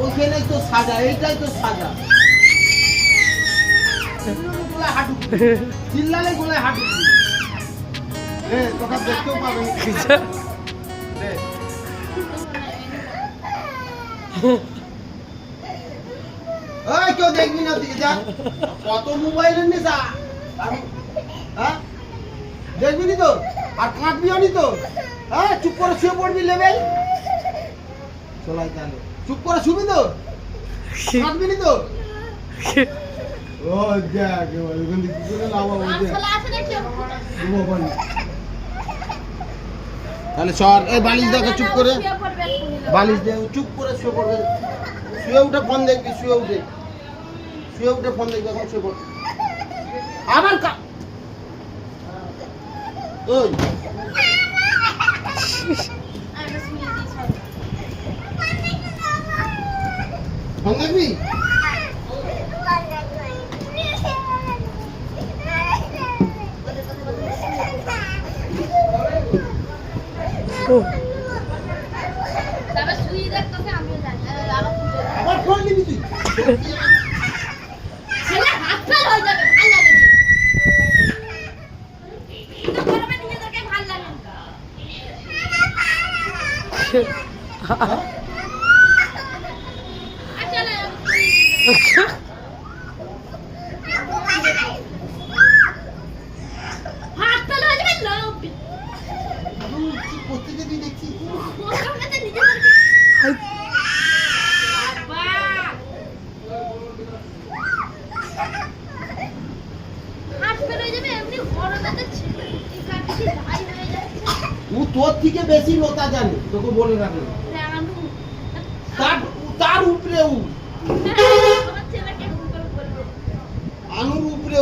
ওইখানেই তো সাজা, এইটাই তো সাজা। গোলায় হাঁটু, চিল্লালে গোলায় হাঁটু। তোকে দেখতেও পাবে কেউ দেখবি না দিকে যা। কত মোবাইলের নেশা, হ্যাঁ দেখবি নি তো, আর কাঁদবিও নি তো। হ্যাঁ চুপ করে শুয়ে পড়বি লেভেল চলাই তাহলে। চুপ করে শুবি তো, কাঁদবি নি তো। ও দেখ ওখান থেকে কি করে লাভ হবে। তাহলে সর এই বালিশ দেখো, চুপ করে বালিশ দে, চুপ করে শুয়ে পড়বে। শুয়ে উঠে ফোন দেখবি, শুয়ে উঠে ফোন দেখবি। এখন শুয়ে পড় আবার ওই ফোন দেখবি। আবার ফোন নিবি তুই। তোর থেকে বেশি লোতা জানে, তোকে বলে রাখলাম। তার উপরে আনুর উপরে